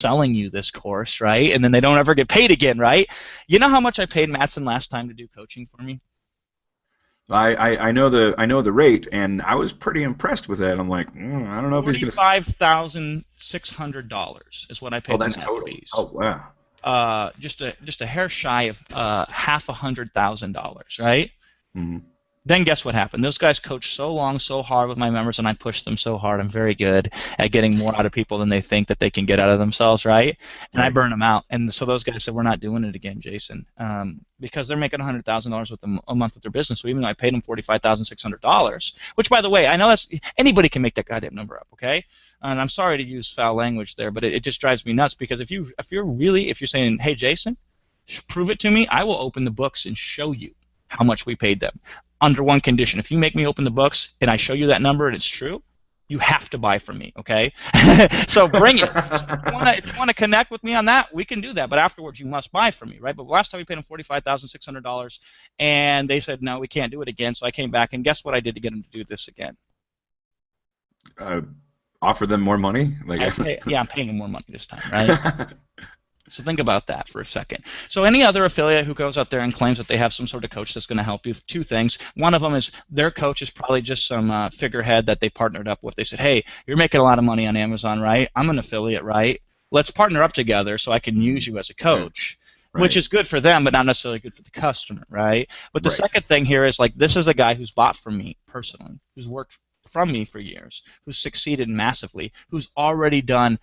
selling you this course, right? And then they don't ever get paid again, right? You know how much I paid Matson last time to do coaching for me? I know the rate, and I was pretty impressed with that. I'm like, I don't know if he's gonna. $45,600 is what I Oh, paid the that's total. McAbees. Oh, wow. Just a hair shy of half $100,000, right? Hmm. Then guess what happened? Those guys coached so long, so hard with my members, and I pushed them so hard. I'm very good at getting more out of people than they think that they can get out of themselves, right? And I Right. burn them out. And so those guys said, "We're not doing it again, Jason," because they're making $100,000 with a month with their business. So even though I paid them $45,600, which by the way, I know that's anybody can make that goddamn number up, okay? And I'm sorry to use foul language there, but it just drives me nuts because if you're saying, "Hey, Jason, prove it to me," I will open the books and show you how much we paid them under one condition. If you make me open the books and I show you that number and it's true, you have to buy from me, okay? So bring it. So if you want to connect with me on that, we can do that. But afterwards, you must buy from me, right? But last time we paid them $45,600, and they said no, we can't do it again. So I came back, and guess what I did to get them to do this again? uh, Offer them more money? Like, I'm paying them more money this time, right? So think about that for a second. So any other affiliate who goes out there and claims that they have some sort of coach that's going to help you, two things. One of them is their coach is probably just some figurehead that they partnered up with. They said, "Hey, you're making a lot of money on Amazon, right? I'm an affiliate, right? Let's partner up together so I can use you as a right, coach." Which right, is good for them, but not necessarily good for the customer, right? But the right, second thing here is like this is a guy who's bought from me personally, who's worked from me for years, who's succeeded massively, who's already done not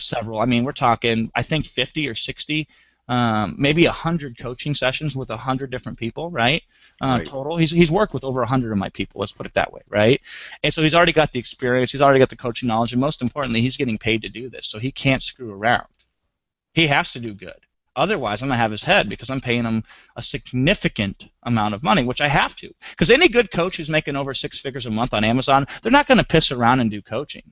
several. I mean, we're talking, I think 50 or 60, maybe 100 coaching sessions with 100 different people, right? right. Total. He's worked with over 100 of my people. Let's put it that way, right? And so he's already got the experience. He's already got the coaching knowledge, and most importantly, he's getting paid to do this, so he can't screw around. He has to do good. Otherwise, I'm going to have his head because I'm paying him a significant amount of money, which I have to. Because any good coach who's making over six figures a month on Amazon, they're not going to piss around and do coaching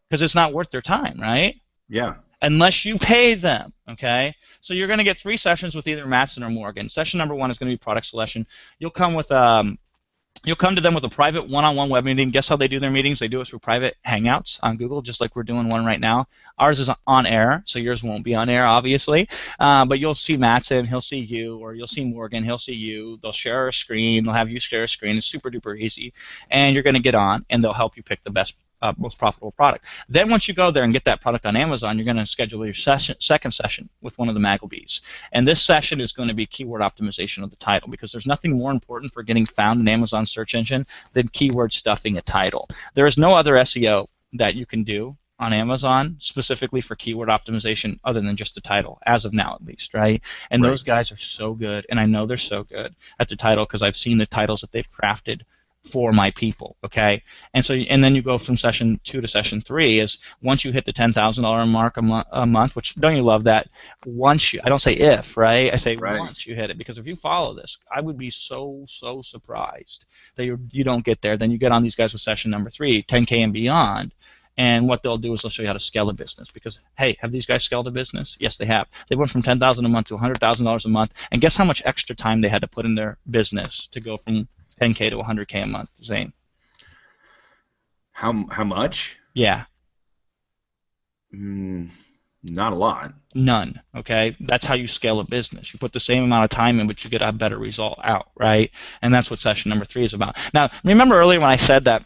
because it's not worth their time, right? Yeah. Unless you pay them, okay? So you're going to get 3 sessions with either Matson or Morgan. Session number 1 is going to be product selection. You'll come with You'll come to them with a private one-on-one web meeting. Guess how they do their meetings? They do it through private Hangouts on Google, just like we're doing one right now. Ours is on air, so yours won't be on air, obviously. But you'll see Matson, he'll see you, or you'll see Morgan, he'll see you. They'll share a screen. They'll have you share a screen. It's super duper easy. And you're going to get on, and they'll help you pick the best most profitable product. Then once you go there and get that product on Amazon, you're going to schedule your second session with one of the McAbees. And this session is going to be keyword optimization of the title because there's nothing more important for getting found in Amazon search engine than keyword stuffing a title. There is no other SEO that you can do on Amazon specifically for keyword optimization other than just the title, as of now at least, right? And Right. those guys are so good, and I know they're so good at the title because I've seen the titles that they've crafted for my people, okay? And so, and then you go from session 2 to session 3 is once you hit the $10,000 mark a month, which don't you love that? Once you, I don't say if, right? I say Right. once you hit it, because if you follow this, I would be so surprised that you don't get there. Then you get on these guys with session number 3, 10K and beyond. And what they'll do is they'll show you how to scale a business. Because hey, have these guys scaled a business? Yes, they have. They went from $10,000 a month to $100,000 a month. And guess how much extra time they had to put in their business to go from 10K to 100K a month, Zane? How much? Yeah, Mm, Not a lot. none. Okay, that's how you scale a business. You put the same amount of time in, but you get a better result out, right? And that's what session number 3 is about. Now, remember earlier when I said that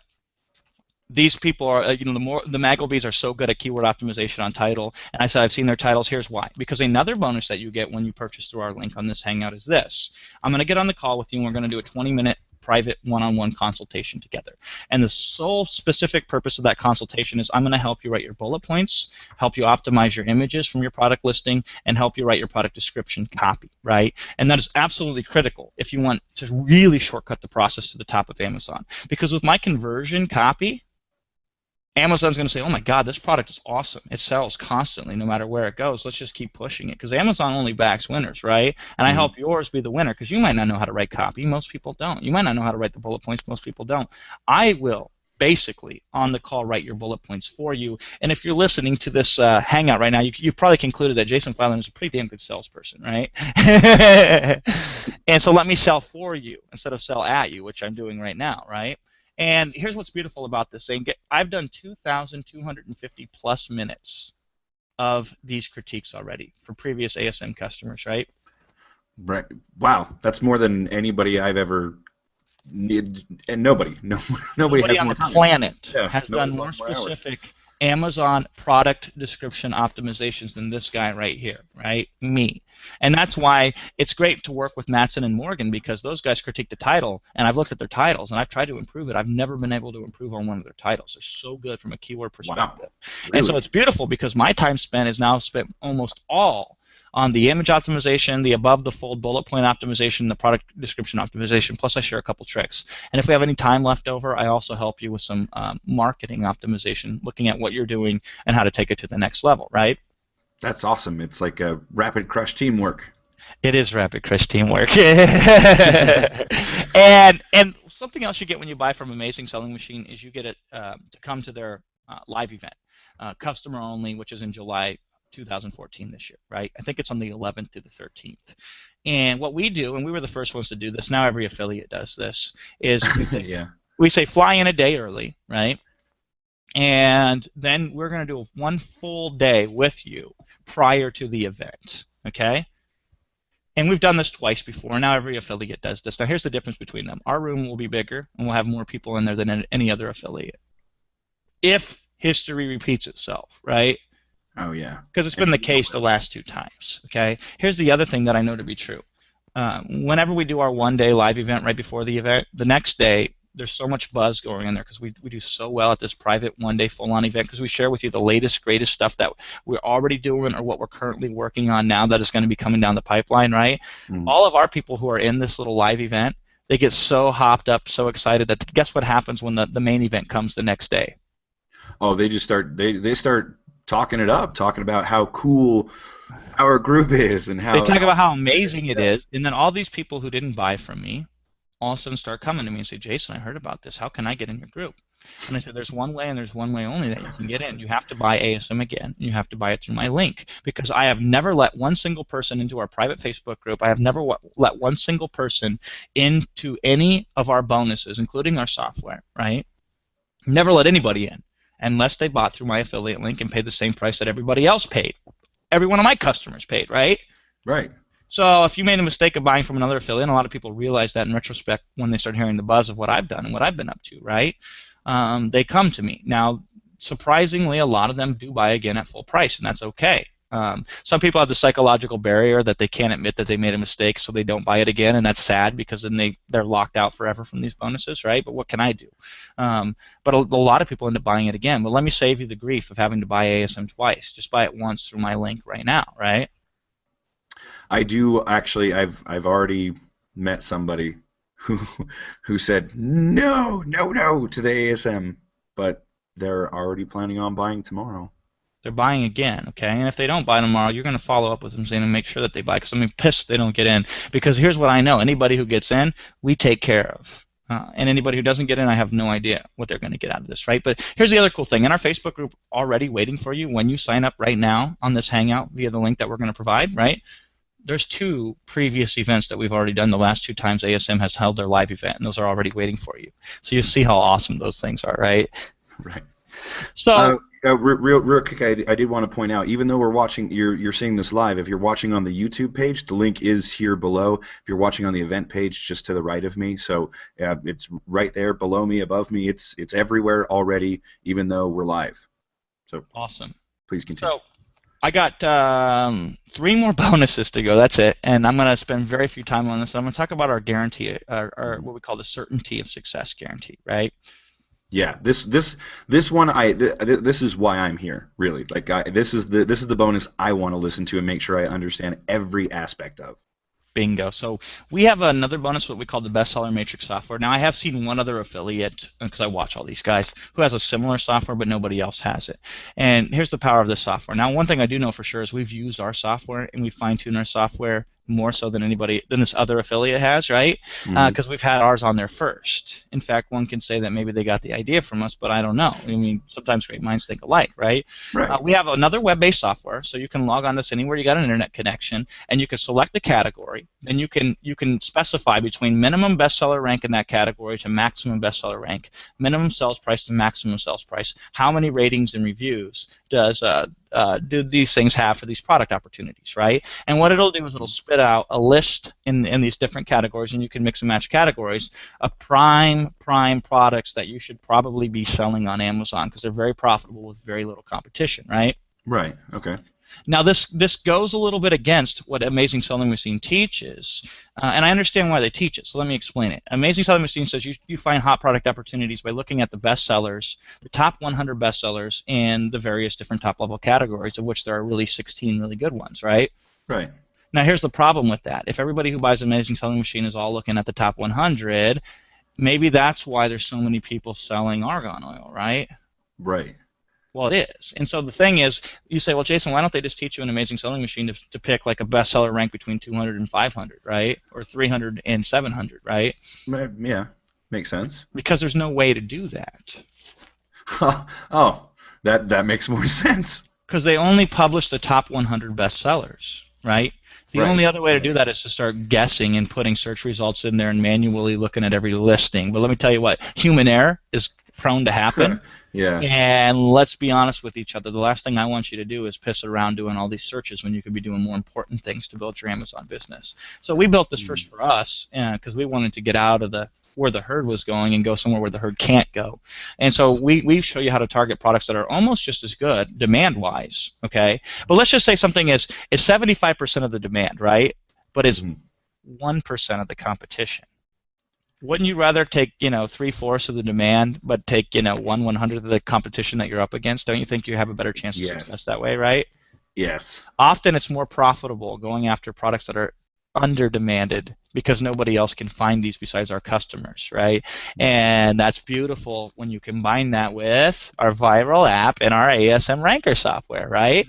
these people are, the McAbees are so good at keyword optimization on title, and I said I've seen their titles. Here's why. Because another bonus that you get when you purchase through our link on this Hangout is this. I'm going to get on the call with you, and we're going to do a 20-minute private one-on-one consultation together. And the sole specific purpose of that consultation is I'm going to help you write your bullet points, help you optimize your images from your product listing, and help you write your product description copy, right? And that is absolutely critical if you want to really shortcut the process to the top of Amazon. Because with my conversion copy, Amazon's going to say, oh my God, this product is awesome. It sells constantly no matter where it goes. Let's just keep pushing it because Amazon only backs winners, right? And I Hmm. help yours be the winner because you might not know how to write copy. Most people don't. You might not know how to write the bullet points. Most people don't. I will basically on the call write your bullet points for you. And if you're listening to this hangout right now, you've probably concluded that Jason Filan is a pretty damn good salesperson, right? And so let me sell for you instead of sell at you, which I'm doing right now, right? And here's what's beautiful about this thing. I've done 2,250 plus minutes of these critiques already for previous ASM customers, right? Right. Wow, that's more than anybody I've ever need, and nobody, no, nobody Nobody has on more the time. planet Yeah, has done nobody's more logged more hours. specific Amazon product description optimizations than this guy right here, right? Me. And that's why it's great to work with Matson and Morgan, because those guys critique the title, and I've looked at their titles, and I've tried to improve it. I've never been able to improve on one of their titles. They're so good from a keyword Wow, perspective. And so really? it's beautiful because my time spent is now spent almost all on the image optimization, the above the fold bullet point optimization, the product description optimization, plus I share a couple tricks. And if we have any time left over, I also help you with some marketing optimization, looking at what you're doing and how to take it to the next level, right? That's awesome. It's like a rapid crush teamwork. It is rapid crush teamwork. And something else you get when you buy from Amazing Selling Machine is you get it to come to their live event, customer only, which is in July 2014 this year, right? I think it's on the 11th to the 13th. And what we do, and we were the first ones to do this, now every affiliate does this, is Yeah. we say fly in a day early, right? And then we're going to do one full day with you prior to the event, okay? And we've done this twice before. Now every affiliate does this. Now here's the difference between them. Our room will be bigger, and we'll have more people in there than any other affiliate. If history repeats itself, right? Oh yeah. Because it's been the case the last two times, okay? Here's the other thing that I know to be true. Whenever we do our one-day live event right before the event, the next day, there's so much buzz going in there because we do so well at this private one-day full-on event because we share with you the latest, greatest stuff that we're already doing or what we're currently working on now that is going to be coming down the pipeline, right? Mm. All of our people who are in this little live event, they get so hopped up, so excited that guess what happens when the main event comes the next day? Oh, they just start they start talking it up, talking about how cool our group is and They how talk about how awesome it is. amazing it Yeah. is, and then all these people who didn't buy from me all of a sudden start coming to me and say, Jason, I heard about this. How can I get in your group? And I said, there's one way and there's one way only that you can get in. You have to buy ASM again. You have to buy it through my link because I have never let one single person into our private Facebook group. I have never let one single person into any of our bonuses, including our software, right? Never let anybody in unless they bought through my affiliate link and paid the same price that everybody else paid. Every one of my customers paid, right? Right. So if you made a mistake of buying from another affiliate, and a lot of people realize that in retrospect when they start hearing the buzz of what I've done and what I've been up to, right? They come to me. Now, surprisingly, a lot of them do buy again at full price, and that's okay. Some people have the psychological barrier that they can't admit that they made a mistake, so they don't buy it again, and that's sad because then they're locked out forever from these bonuses, right? But what can I do? But a lot of people end up buying it again. But let me save you the grief of having to buy ASM twice. Just buy it once through my link right now, right? I do actually. I've already met somebody who who said no, no, no to the ASM, but they're already planning on buying tomorrow. They're buying again, okay? And if they don't buy tomorrow, you're going to follow up with them saying and make sure that they buy. Because I'm pissed they don't get in. Because here's what I know: anybody who gets in, we take care of. And anybody who doesn't get in, I have no idea what they're going to get out of this, right? But here's the other cool thing: in our Facebook group, already waiting for you when you sign up right now on this Hangout via the link that we're going to provide, right? There's two previous events that we've already done the last two times ASM has held their live event, and those are already waiting for you. So you see how awesome those things are, right? Right. So Real quick, I did want to point out, even though we're watching, you're seeing this live. If you're watching on the YouTube page, the link is here below. If you're watching on the event page, just to the right of me, so it's right there below me, above me. It's everywhere already, even though we're live. So awesome. please continue. So I got 3 more bonuses to go. That's it, and I'm going to spend very few time on this. I'm going to talk about our guarantee, or what we call the certainty of success guarantee, right? Yeah, this one this is why I'm here, really. Like this is the bonus I want to listen to and make sure I understand every aspect of. Bingo. So we have another bonus, what we call the bestseller matrix software. Now I have seen one other affiliate, because I watch all these guys, who has a similar software, but nobody else has it. And here's the power of this software. Now one thing I do know for sure is we've used our software and we fine-tuned our software more so than this other affiliate has, right? Because we've had ours on there first. In fact, one can say that maybe they got the idea from us, but I don't know. I mean, sometimes great minds think alike, right? Right. We have another web-based software, so you can log on this anywhere you got an internet connection, and you can select the category, and you can specify between minimum bestseller rank in that category to maximum bestseller rank, minimum sales price to maximum sales price. How many ratings and reviews does do these things have for these product opportunities, right? And what it'll do is it'll spit out a list in these different categories, and you can mix and match categories of prime products that you should probably be selling on Amazon because they're very profitable with very little competition, right? Right. Okay. Now, this goes a little bit against what Amazing Selling Machine teaches, and I understand why they teach it, so let me explain it. Amazing Selling Machine says you find hot product opportunities by looking at the best sellers, the top 100 best sellers, in the various different top-level categories, of which there are really 16 really good ones, right? Right. Now, here's the problem with that. If everybody who buys Amazing Selling Machine is all looking at the top 100, maybe that's why there's so many people selling argan oil, right? Right. Well, it is. And so the thing is, you say, well, Jason, why don't they just teach you an Amazing Selling Machine to pick like a bestseller rank between 200 and 500, right? Or 300 and 700, right? Yeah. Makes sense. Because there's no way to do that. Oh, that makes more sense. Because they only publish the top 100 bestsellers, right? The only other way to do that is to start guessing and putting search results in there and manually looking at every listing. But let me tell you what, human error is prone to happen. Yeah. And let's be honest with each other. The last thing I want you to do is piss around doing all these searches when you could be doing more important things to build your Amazon business. So we built this first for us because we wanted to get out of where the herd was going and go somewhere where the herd can't go. And so we show you how to target products that are almost just as good demand-wise, okay? But let's just say something is 75% of the demand, right? But is 1% of the competition. Wouldn't you rather take, 3/4 of the demand, but take, 1/100th of the competition that you're up against? Don't you think you have a better chance of success that way, right? Yes. Often it's more profitable going after products that are under-demanded because nobody else can find these besides our customers, right? And that's beautiful when you combine that with our viral app and our ASM Ranker software, right?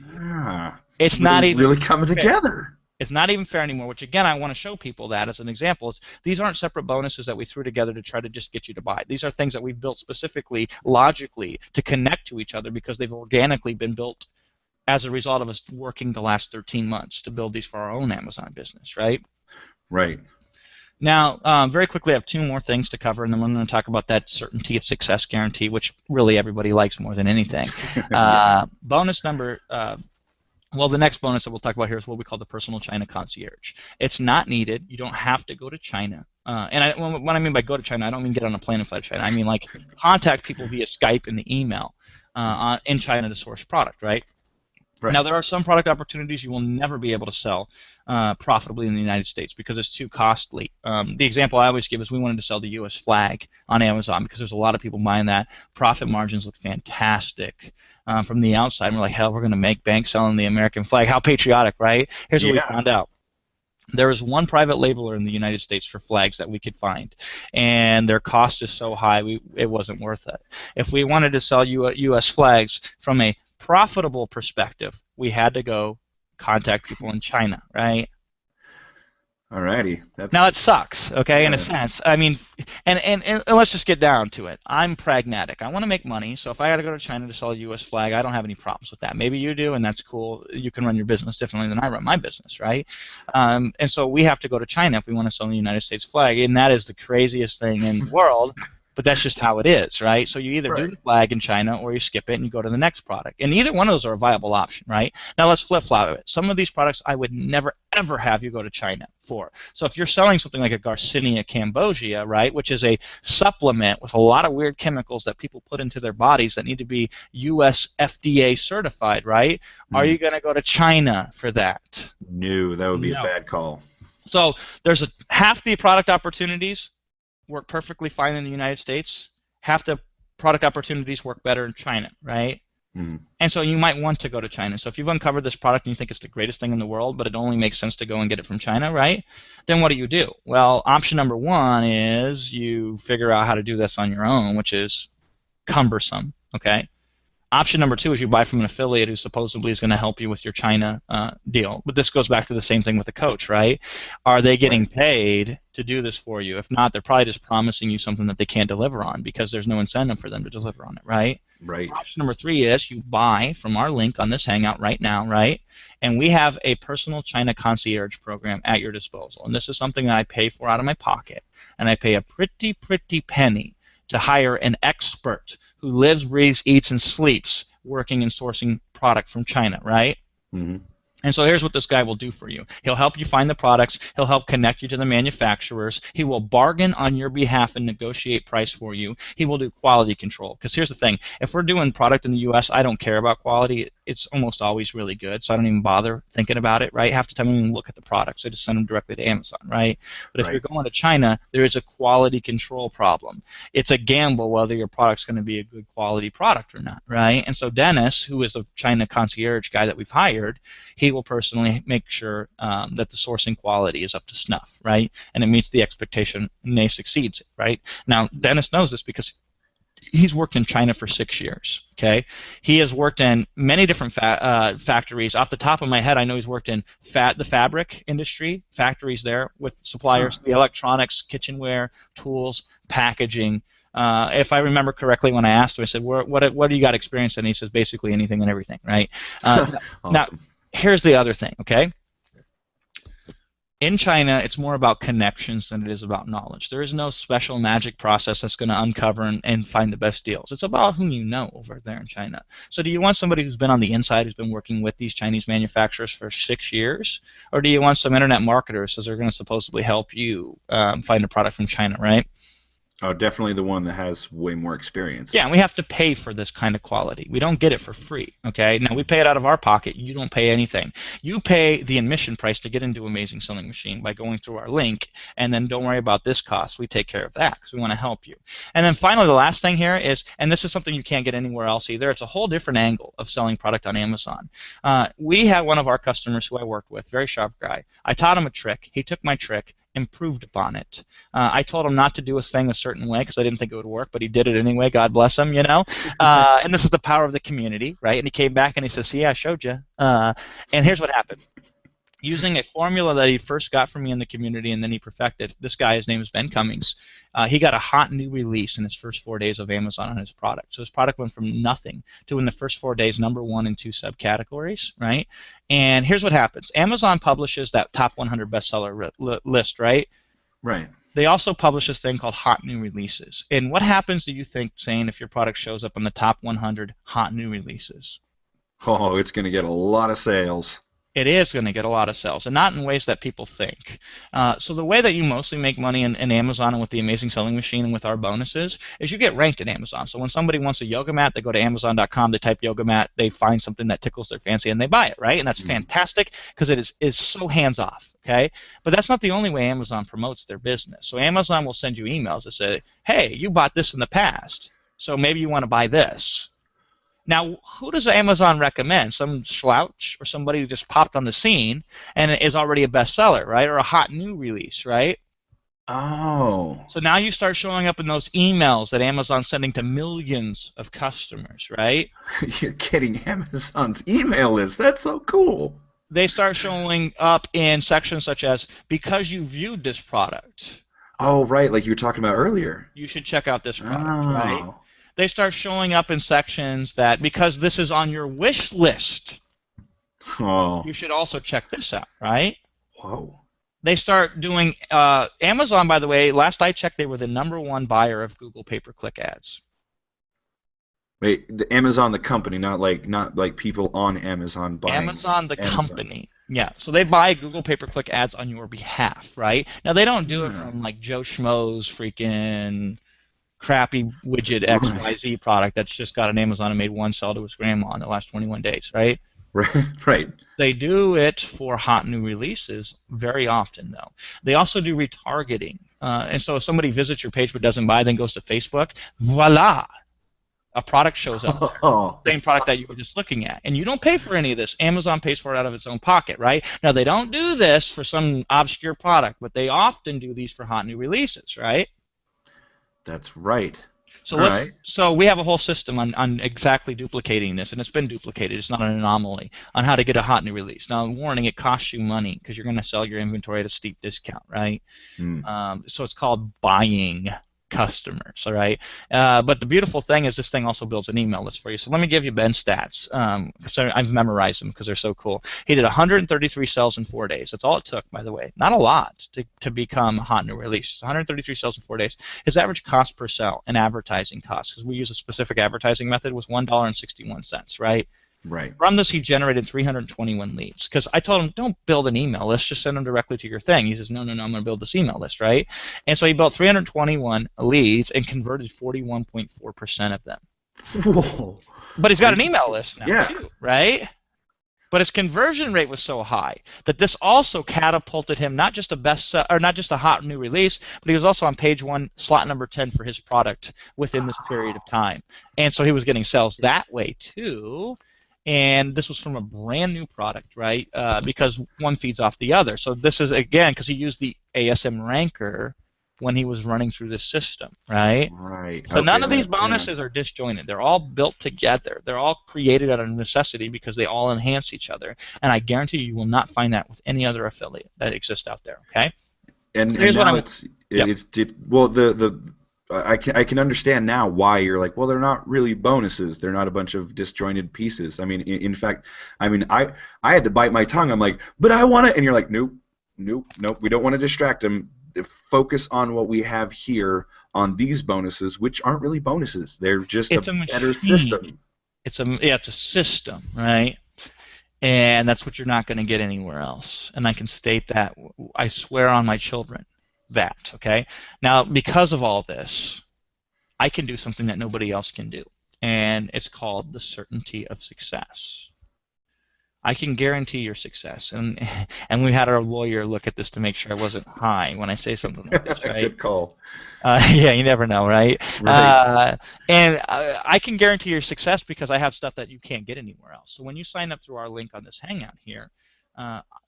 It's not even really coming together. It's not even fair anymore, which, again, I want to show people that as an example. These aren't separate bonuses that we threw together to try to just get you to buy. These are things that we've built specifically, logically, to connect to each other because they've organically been built as a result of us working the last 13 months to build these for our own Amazon business, right? Right. Now, very quickly, I have two more things to cover, and then I'm going to talk about that certainty of success guarantee, which really everybody likes more than anything. Bonus number... Well, the next bonus that we'll talk about here is what we call the personal China concierge. It's not needed. You don't have to go to China. And when I mean by go to China, I don't mean get on a plane and fly to China. I mean like contact people via Skype and the email in China to source product, right? Right. Now, there are some product opportunities you will never be able to sell profitably in the United States because it's too costly. The example I always give is we wanted to sell the U.S. flag on Amazon because there's a lot of people buying that. Profit margins look fantastic from the outside. And we're like, hell, we're going to make bank selling the American flag. How patriotic, right? Here's what we found out. There is one private labeler in the United States for flags that we could find, and their cost is so high it wasn't worth it. If we wanted to sell U.S. flags from a profitable perspective, we had to go contact people in China, right? Alrighty. Now it sucks, okay, in a sense. I mean, and let's just get down to it. I'm pragmatic. I want to make money, so if I got to go to China to sell a U.S. flag, I don't have any problems with that. Maybe you do, and that's cool. You can run your business differently than I run my business, right? And so we have to go to China if we want to sell the United States flag, and that is the craziest thing in the world. But that's just how it is, right? So you either do the flag in China or you skip it and you go to the next product. And either one of those are a viable option, right? Now let's flip-flop it. Some of these products I would never, ever have you go to China for. So if you're selling something like a Garcinia cambogia, right, which is a supplement with a lot of weird chemicals that people put into their bodies that need to be U.S. FDA certified, right? Are you going to go to China for that? No, that would be a bad call. So there's half the product opportunities work perfectly fine in the United States. Half the product opportunities work better in China, right? And so you might want to go to China. So if you've uncovered this product and you think it's the greatest thing in the world, but it only makes sense to go and get it from China, right? Then what do? Well, option number one is you figure out how to do this on your own, which is cumbersome, okay? Option number two is you buy from an affiliate who supposedly is going to help you with your China deal. But this goes back to the same thing with the coach, right? Are they getting paid to do this for you? If not, they're probably just promising you something that they can't deliver on because there's no incentive for them to deliver on it, right? Right. Option number three is you buy from our link on this Hangout right now, right? And we have a personal China concierge program at your disposal. And this is something that I pay for out of my pocket. And I pay a pretty penny to hire an expert who lives, breathes, eats, and sleeps working and sourcing product from China, right? Mm-hmm. And so here's what this guy will do for you. He'll help you find the products. He'll help connect you to the manufacturers. He will bargain on your behalf and negotiate price for you. He will do quality control. Because here's the thing. If we're doing product in the U.S., I don't care about quality. It's almost always really good, so I don't even bother thinking about it, right? Half the time I don't even look at the products. I just send them directly to Amazon, right? But if you're going to China, there is a quality control problem. It's a gamble whether your product's going to be a good quality product or not, right? And so Dennis, who is a China concierge guy that we've hired, he will personally make sure that the sourcing quality is up to snuff, right? And it meets the expectation and they succeeds it, right? Now, Dennis knows this because he's worked in China for 6 years, okay? He has worked in many different factories. Off the top of my head, I know he's worked in the fabric industry, factories there with suppliers, the electronics, kitchenware, tools, packaging. If I remember correctly, when I asked him, I said, what do you got experience in? And he says, basically anything and everything, right? Awesome. Now, here's the other thing, okay? In China, it's more about connections than it is about knowledge. There is no special magic process that's going to uncover and find the best deals. It's about whom you know over there in China. So do you want somebody who's been on the inside, who's been working with these Chinese manufacturers for 6 years? Or do you want some internet marketers that are going to supposedly help you find a product from China, right? Oh, definitely the one that has way more experience. Yeah, and we have to pay for this kind of quality. We don't get it for free, okay? Now, we pay it out of our pocket. You don't pay anything. You pay the admission price to get into Amazing Sewing Machine by going through our link, and then don't worry about this cost. We take care of that because we want to help you. And then finally, the last thing here is, and this is something you can't get anywhere else either, it's a whole different angle of selling product on Amazon. We had one of our customers who I worked with, very sharp guy. I taught him a trick. He took my trick, improved upon it. I told him not to do his thing a certain way because I didn't think it would work, but he did it anyway. God bless him, you know. And this is the power of the community, right? And he came back and he says, "See, I showed you." And here's what happened. Using a formula that he first got from me in the community and then he perfected. This guy, his name is Ben Cummings. He got a hot new release in his first 4 days of Amazon on his product. So his product went from nothing to, in the first 4 days, #1 in 2 subcategories, right? And here's what happens. Amazon publishes that top 100 bestseller list, right? Right. They also publish this thing called hot new releases. And what happens, do you think, Zane, if your product shows up on the top 100 hot new releases? Oh, it's going to get a lot of sales. It is going to get a lot of sales, and not in ways that people think. So the way that you mostly make money in Amazon and with the Amazing Sewing Machine and with our bonuses is you get ranked in Amazon. So when somebody wants a yoga mat, they go to Amazon.com, they type yoga mat, they find something that tickles their fancy, and they buy it, right? And that's fantastic because it is so hands-off, okay? But that's not the only way Amazon promotes their business. So Amazon will send you emails that say, hey, you bought this in the past, so maybe you want to buy this. Now, who does Amazon recommend? Some slouch or somebody who just popped on the scene and is already a bestseller, right? Or a hot new release, right? Oh. So now you start showing up in those emails that Amazon's sending to millions of customers, right? You're getting Amazon's email list. That's so cool. They start showing up in sections such as, because you viewed this product. Oh, right, like you were talking about earlier. You should check out this product, right? They start showing up in sections that, because this is on your wish list, you should also check this out, right? Whoa. They start doing, Amazon, by the way, last I checked, they were the #1 buyer of Google pay-per-click ads. Wait, the Amazon, the company, not like people on Amazon buying. Amazon, the company. Yeah, so they buy Google pay-per-click ads on your behalf, right? Now, they don't do it from like Joe Schmo's freaking crappy widget XYZ product that's just got an Amazon and made one sell to his grandma in the last 21 days, right? Right. They do it for hot new releases very often, though. They also do retargeting. And so if somebody visits your page but doesn't buy, then goes to Facebook, voila! A product shows up there. Same product that you were just looking at. And you don't pay for any of this. Amazon pays for it out of its own pocket, right? Now, they don't do this for some obscure product, but they often do these for hot new releases, right? That's right. So so we have a whole system on exactly duplicating this, and it's been duplicated. It's not an anomaly on how to get a hot new release. Now, warning, it costs you money because you're going to sell your inventory at a steep discount, right? So it's called buying customers, all right? But the beautiful thing is this thing also builds an email list for you. So let me give you Ben's stats. So I've memorized them because they're so cool. He did 133 sales in 4 days. That's all it took, by the way. Not a lot to become a hot new release. It's 133 sales in 4 days. His average cost per sell, and advertising cost, because we use a specific advertising method, was $1.61, right? Right. From this, he generated 321 leads. Because I told him, don't build an email list, just send them directly to your thing. He says, no, no, no, I'm going to build this email list, right? And so he built 321 leads and converted 41.4% of them. Whoa. But he's got an email list now, Yeah. too, right? But his conversion rate was so high that this also catapulted him not just a hot new release, but he was also on page 1, slot number 10 for his product within this period of time. And so he was getting sales that way too. And this was from a brand new product, right? Because one feeds off the other. So this is, again, because he used the ASM ranker when he was running through this system, right? Right. So Okay, none of these yeah. bonuses are disjointed. They're all built together. They're all created out of necessity because they all enhance each other. And I guarantee you will not find that with any other affiliate that exists out there, okay? And Here's now what I can understand now why you're like, well, they're not really bonuses. They're not a bunch of disjointed pieces. I mean, in fact, I had to bite my tongue. I'm like, but I want it, and you're like, nope, nope, nope. We don't want to distract them. Focus on what we have here on these bonuses, which aren't really bonuses. They're just it's a a better machine. system. It's a system, right? And that's what you're not going to get anywhere else. And I can state that. I swear on my children that, okay? Now, because of all this, I can do something that nobody else can do. And it's called the certainty of success. I can guarantee your success. And we had our lawyer look at this to make sure I wasn't high when I say something like this, right? Good call. Yeah, you never know, right? Right. And I can guarantee your success because I have stuff that you can't get anywhere else. So when you sign up through our link on this Hangout here,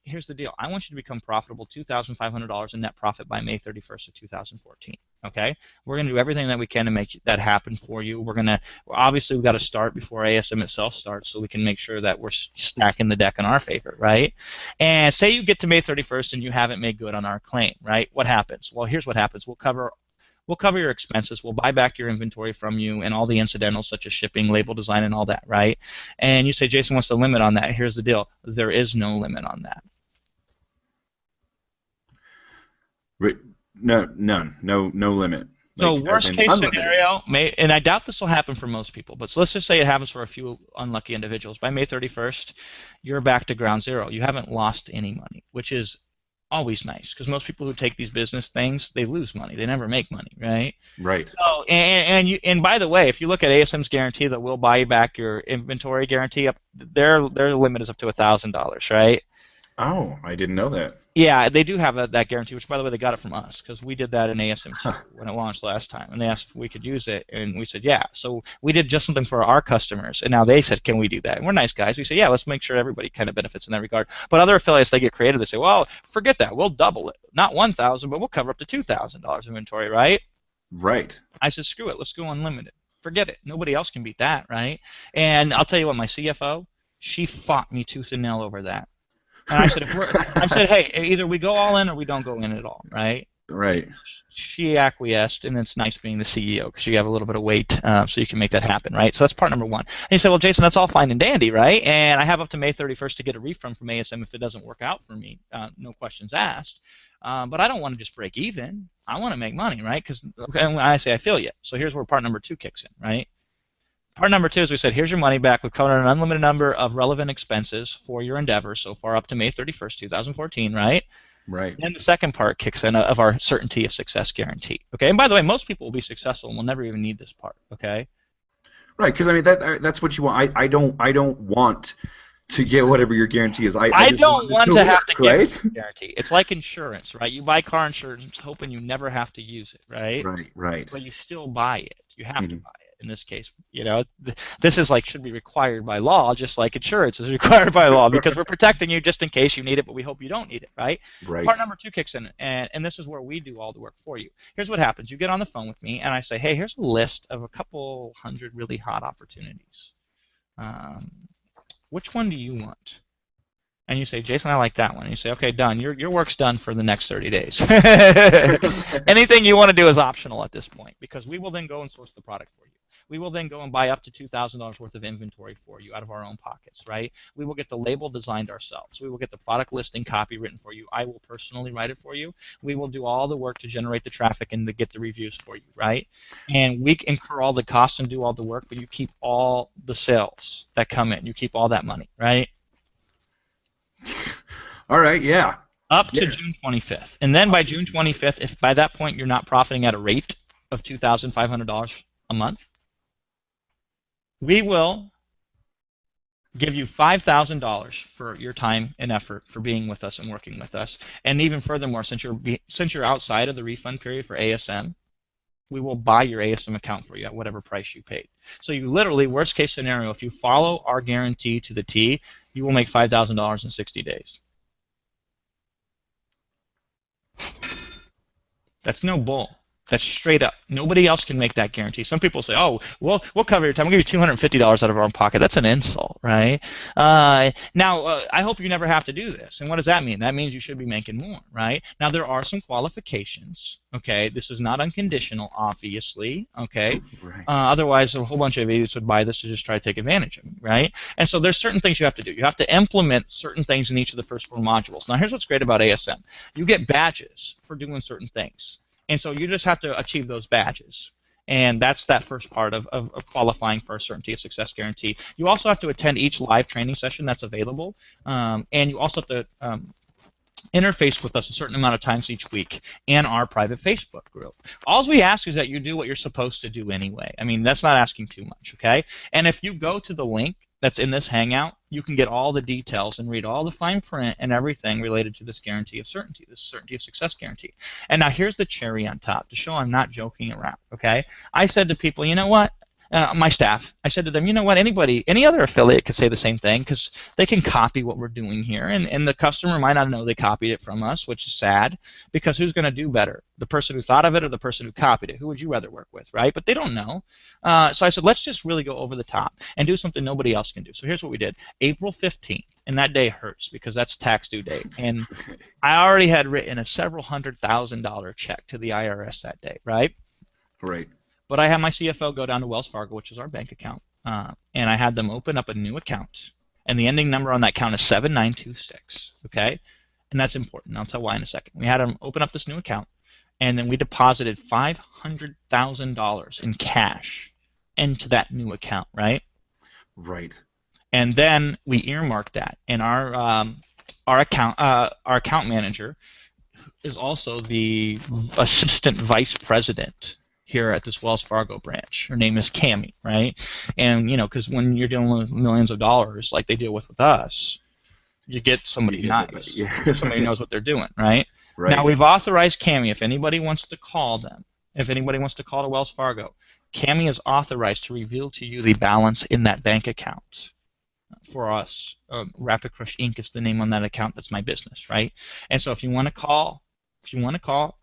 here's the deal. I want you to become profitable, $2,500 in net profit by May 31st of 2014. Okay? We're going to do everything that we can to make that happen for you. Obviously, we've got to start before ASM itself starts so we can make sure that we're stacking the deck in our favor, right? And say you get to May 31st and you haven't made good on our claim, right? What happens? Well, here's what happens. We'll cover your expenses. We'll buy back your inventory from you and all the incidentals such as shipping, label design, and all that, right? And you say, Jason, what's the limit on that? Here's the deal. There is no limit on that. No, none. No limit. So Like, worst case scenario, and I doubt this will happen for most people, but let's just say it happens for a few unlucky individuals. By May 31st, you're back to ground zero. You haven't lost any money, which is always nice because most people who take these business things, they lose money. They never make money, right? Right. So and by the way, if you look at ASM's guarantee that will buy you back your inventory guarantee, their limit is up to $1,000, right? Oh, I didn't know that. Yeah, they do have that guarantee, which, by the way, they got it from us because we did that in ASM2 when it launched last time, and they asked if we could use it, and we said, yeah. So we did just something for our customers, and now they said, can we do that? And we're nice guys. We said, yeah, let's make sure everybody kind of benefits in that regard. But other affiliates, they get creative. They say, well, forget that. We'll double it. Not $1,000, but we'll cover up to $2,000 inventory, right? Right. I said, screw it. Let's go unlimited. Forget it. Nobody else can beat that, right? And I'll tell you what, my CFO, she fought me tooth and nail over that. And I said, hey, either we go all in or we don't go in at all, right? Right. She acquiesced, and it's nice being the CEO because you have a little bit of weight, so you can make that happen, right? So that's part number one. And he said, well, Jason, that's all fine and dandy, right? And I have up to May 31st to get a refund from ASM if it doesn't work out for me, no questions asked. But I don't want to just break even. I want to make money, right? Because when I say I feel you. So here's where part number two kicks in, right? Part number two is we said, here's your money back. We've covered an unlimited number of relevant expenses for your endeavors so far up to May 31st, 2014, right? Right. And the second part kicks in of our certainty of success guarantee. Okay, and by the way, most people will be successful and will never even need this part. Okay. Right, because I mean that's what you want. I don't want to get whatever your guarantee is. I don't want to have to right? get a guarantee. It's like insurance, right? You buy car insurance hoping you never have to use it, right? Right. But you still buy it. You have to buy it. In this case, this is like should be required by law, just like insurance is required by law, because we're protecting you just in case you need it, but we hope you don't need it, right? Right. Part number two kicks in, and this is where we do all the work for you. Here's what happens. You get on the phone with me, and I say, hey, here's a list of a couple hundred really hot opportunities. Which one do you want? And you say, Jason, I like that one. And you say, okay, done. Your work's done for the next 30 days. Anything you want to do is optional at this point because we will then go and source the product for you. We will then go and buy up to $2,000 worth of inventory for you out of our own pockets, right? We will get the label designed ourselves. We will get the product listing copy written for you. I will personally write it for you. We will do all the work to generate the traffic and to get the reviews for you, right? And we incur all the costs and do all the work, but you keep all the sales that come in. You keep all that money, right? All right, yeah. Up to June 25th. And then by June 25th, if by that point you're not profiting at a rate of $2,500 a month, we will give you $5,000 for your time and effort for being with us and working with us. And even furthermore, since you're outside of the refund period for ASM, we will buy your ASM account for you at whatever price you paid. So you literally, worst case scenario, if you follow our guarantee to the T, you will make $5,000 in 60 days. That's no bull. That's straight up. Nobody else can make that guarantee. Some people say, "Oh, we'll cover your time. We'll give you $250 out of our own pocket." That's an insult, right? Now, I hope you never have to do this. And what does that mean? That means you should be making more, right? Now, there are some qualifications. Okay, this is not unconditional, obviously. Okay, Right. Otherwise, a whole bunch of idiots would buy this to just try to take advantage of me, right? And so there's certain things you have to do. You have to implement certain things in each of the first 4 modules. Now, here's what's great about ASM. You get badges for doing certain things. And so you just have to achieve those badges. And that's that first part of qualifying for a certainty of success guarantee. You also have to attend each live training session that's available. And you also have to interface with us a certain amount of times each week in our private Facebook group. All we ask is that you do what you're supposed to do anyway. I mean, that's not asking too much, okay? And if you go to the link that's in this Hangout, you can get all the details and read all the fine print and everything related to this guarantee of certainty, this certainty of success guarantee. And now here's the cherry on top to show I'm not joking around, okay? I said to people, you know what? My staff, I said to them, you know what, any other affiliate could say the same thing because they can copy what we're doing here, and the customer might not know they copied it from us, which is sad, because who's going to do better? The person who thought of it or the person who copied it? Who would you rather work with, right? But they don't know. So I said, let's just really go over the top and do something nobody else can do. So here's what we did. April 15th, and that day hurts because that's tax due date, and I already had written a several $100,000 check to the IRS that day, right? Right. But I had my CFO go down to Wells Fargo, which is our bank account, and I had them open up a new account. And the ending number on that account is 7926, okay? And that's important. I'll tell why in a second. We had them open up this new account, and then we deposited $500,000 in cash into that new account, right? Right. And then we earmarked that. And our account manager is also the assistant vice president here at this Wells Fargo branch. Her name is Cammie, right? And, you know, because when you're dealing with millions of dollars like they deal with us, you get somebody nice. Yeah. Somebody who knows what they're doing, right? Right. Now, we've authorized Cammie, if anybody wants to call them, if anybody wants to call to Wells Fargo, Cammie is authorized to reveal to you the balance in that bank account. For us, Rapid Crush Inc. is the name on that account. That's my business, right? And so if you want to call,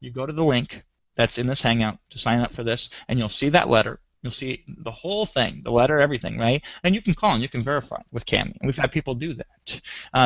you go to the link that's in this Hangout to sign up for this, and you'll see that letter. You'll see the whole thing, the letter, everything, right? And you can call and you can verify with Cammie. And we've had people do that.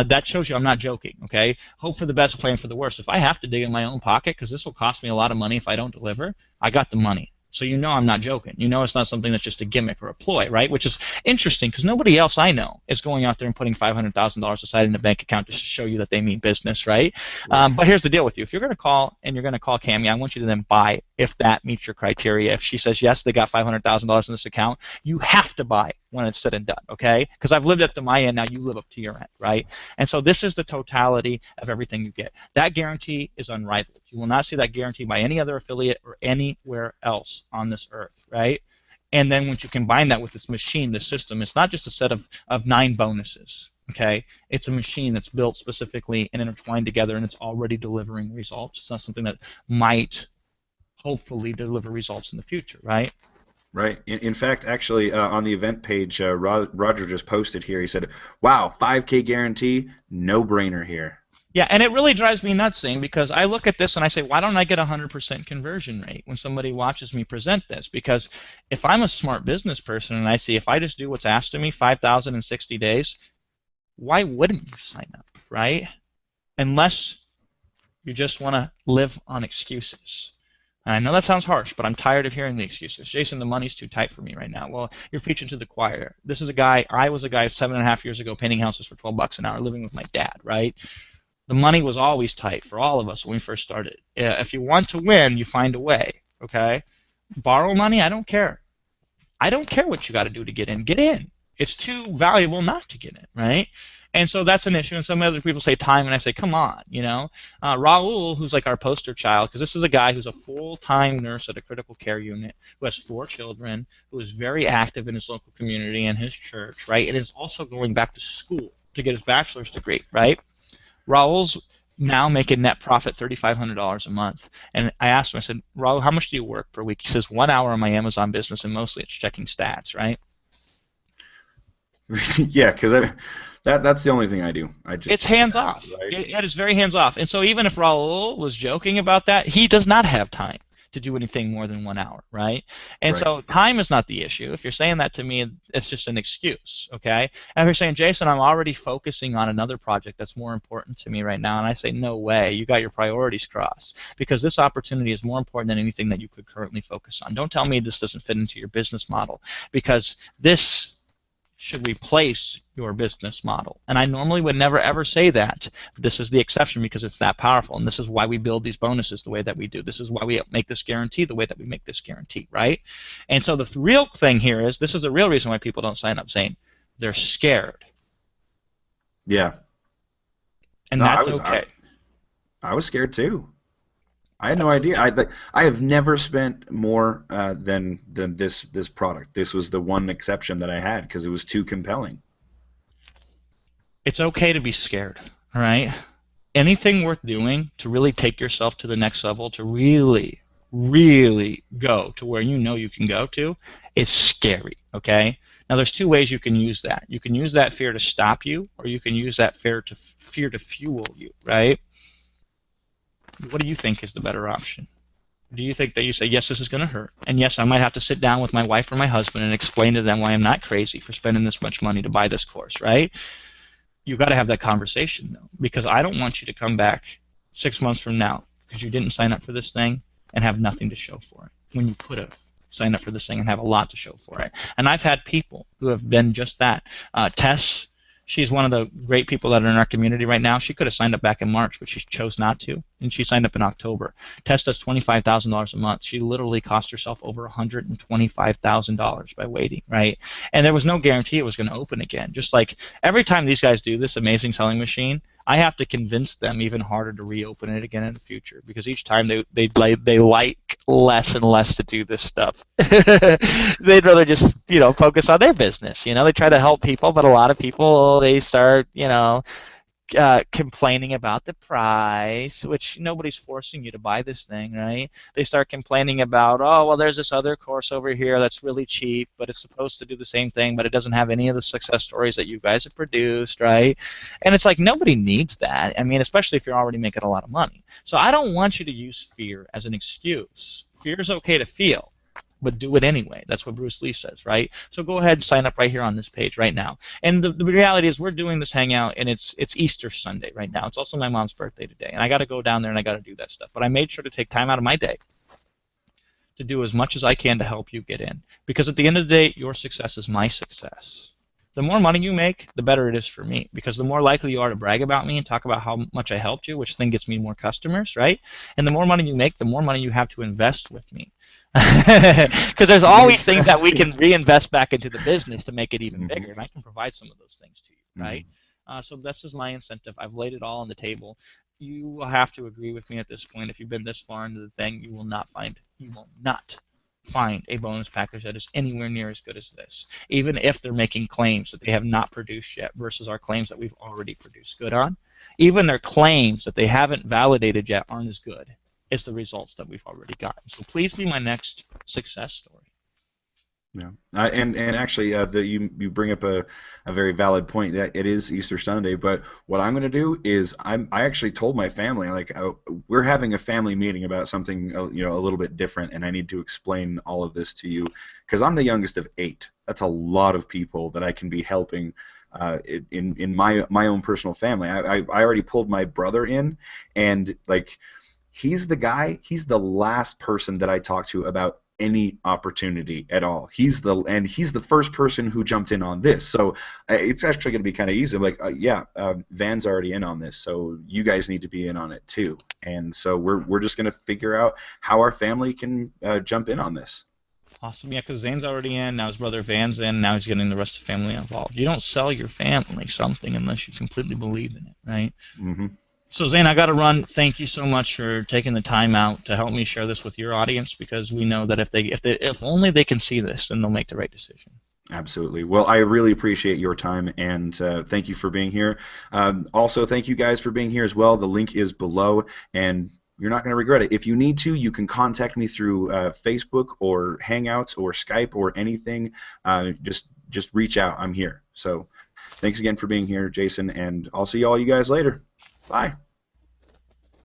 That shows you I'm not joking, okay? Hope for the best, plan for the worst. If I have to dig in my own pocket, because this will cost me a lot of money if I don't deliver, I got the money. So you know I'm not joking. You know it's not something that's just a gimmick or a ploy, right? Which is interesting because nobody else I know is going out there and putting $500,000 aside in a bank account just to show you that they mean business, right? But here's the deal with you. If you're going to call and you're going to call Cammie, I want you to then buy if that meets your criteria. If she says, yes, they got $500,000 in this account, you have to buy when it's said and done, okay? Because I've lived up to my end, now you live up to your end, right? And so this is the totality of everything you get. That guarantee is unrivaled. You will not see that guarantee by any other affiliate or anywhere else on this earth, right? And then once you combine that with this machine, this system, it's not just a set of 9 bonuses, okay? It's a machine that's built specifically and intertwined together, and it's already delivering results. It's not something that might hopefully deliver results in the future, right? Right. In fact, actually, on the event page, Roger just posted here. He said, "Wow, 5K guarantee, no brainer here." Yeah, and it really drives me nuts, because I look at this and I say, why don't I get a 100% conversion rate when somebody watches me present this? Because if I'm a smart business person and I see if I just do what's asked of me, 5,000 in 60 days, why wouldn't you sign up, right? Unless you just want to live on excuses. And I know that sounds harsh, but I'm tired of hearing the excuses. Jason, the money's too tight for me right now. Well, you're preaching to the choir. This is a guy, I was a guy 7.5 years ago painting houses for $12 an hour, living with my dad, right? The money was always tight for all of us when we first started. If you want to win, you find a way, okay? Borrow money, I don't care. I don't care what you got to do to get in. Get in. It's too valuable not to get in, right? And so that's an issue. And some other people say time, and I say, come on, you know. Raul, who's like our poster child, because this is a guy who's a full-time nurse at a critical care unit, who has 4 children, who is very active in his local community and his church, right? And is also going back to school to get his bachelor's degree, right? Raul's now making net profit $3,500 a month. And I asked him, I said, Raul, how much do you work per week? He says 1 hour on my Amazon business, and mostly it's checking stats, right? Yeah, because that's the only thing I do. I just It's hands off. right. It is very hands off. And so even if Raul was joking about that, he does not have time to do anything more than 1 hour, right? And Right. so time is not the issue. If you're saying that to me, it's just an excuse, okay? And if you're saying, Jason, I'm already focusing on another project that's more important to me right now, and I say, no way, you got your priorities crossed, because this opportunity is more important than anything that you could currently focus on. Don't tell me this doesn't fit into your business model, because this should replace your business model. And I normally would never ever say that. But this is the exception because it's that powerful. And this is why we build these bonuses the way that we do. This is why we make this guarantee the way that we make this guarantee, right? And so the real thing here is this is the real reason why people don't sign up, saying they're scared. Yeah. And No, that's okay. I was scared too. I had no That's idea. okay. I have never spent more than this product. This was the one exception that I had because it was too compelling. It's okay to be scared, all right? Anything worth doing to really take yourself to the next level, to really, really go to where you know you can go to, is scary, okay? Now, there's 2 ways you can use that. You can use that fear to stop you, or you can use that fear to fuel you, right? What do you think is the better option? Do you think that you say, yes, this is going to hurt, and yes, I might have to sit down with my wife or my husband and explain to them why I'm not crazy for spending this much money to buy this course, right? You got to have that conversation, though, because I don't want you to come back 6 months from now because you didn't sign up for this thing and have nothing to show for it when you could have signed up for this thing and have a lot to show for it. And I've had people who have been just that. Tess, she's one of the great people that are in our community right now. She could have signed up back in March, but she chose not to, and she signed up in October. Tess does $25,000 a month. She literally cost herself over $125,000 by waiting, right? And there was no guarantee it was going to open again. Just like every time these guys do this amazing selling machine, I have to convince them even harder to reopen it again in the future because each time they like less and less to do this stuff. They'd rather just focus on their business. They try to help people, but a lot of people they start complaining about the price, which nobody's forcing you to buy this thing, right? They start complaining about, oh, well, there's this other course over here that's really cheap, but it's supposed to do the same thing, but it doesn't have any of the success stories that you guys have produced, right? And it's like nobody needs that. I mean, especially if you're already making a lot of money. So I don't want you to use fear as an excuse. Fear is okay to feel, but do it anyway. That's what Bruce Lee says, right? So go ahead and sign up right here on this page right now. And the reality is we're doing this hangout, and it's Easter Sunday right now. It's also my mom's birthday today, and I got to go down there and I got to do that stuff. But I made sure to take time out of my day to do as much as I can to help you get in. Because at the end of the day, your success is my success. The more money you make, the better it is for me. Because the more likely you are to brag about me and talk about how much I helped you, which then gets me more customers, right? And the more money you make, the more money you have to invest with me. Because there's always things that we can reinvest back into the business to make it even bigger, and I can provide some of those things to you, right? So this is my incentive. I've laid it all on the table. You will have to agree with me at this point. If you've been this far into the thing, you will not find a bonus package that is anywhere near as good as this, even if they're making claims that they have not produced yet versus our claims that we've already produced good on. Even their claims that they haven't validated yet aren't as good as the results that we've already gotten. So please be my next success story. Yeah, and actually, you bring up a very valid point that it is Easter Sunday. But what I'm going to do is I actually told my family we're having a family meeting about something a little bit different, and I need to explain all of this to you because I'm the youngest of 8. That's a lot of people that I can be helping in my own personal family. I already pulled my brother in, and He's the guy. He's the last person that I talk to about any opportunity at all. He's the first person who jumped in on this. So it's actually going to be kind of easy. I'm like, yeah, Van's already in on this, so you guys need to be in on it too. And so we're just going to figure out how our family can jump in on this. Awesome. Yeah, because Zane's already in. Now his brother Van's in. Now he's getting the rest of the family involved. You don't sell your family something unless you completely believe in it, right? Hmm. So Zane, I got to run. Thank you so much for taking the time out to help me share this with your audience, because we know that if only they can see this, then they'll make the right decision. Absolutely. Well, I really appreciate your time, and thank you for being here. Also, thank you guys for being here as well. The link is below, and you're not going to regret it. If you need to, you can contact me through Facebook or Hangouts or Skype or anything. Just reach out. I'm here. So thanks again for being here, Jason, and I'll see all you guys later. Bye.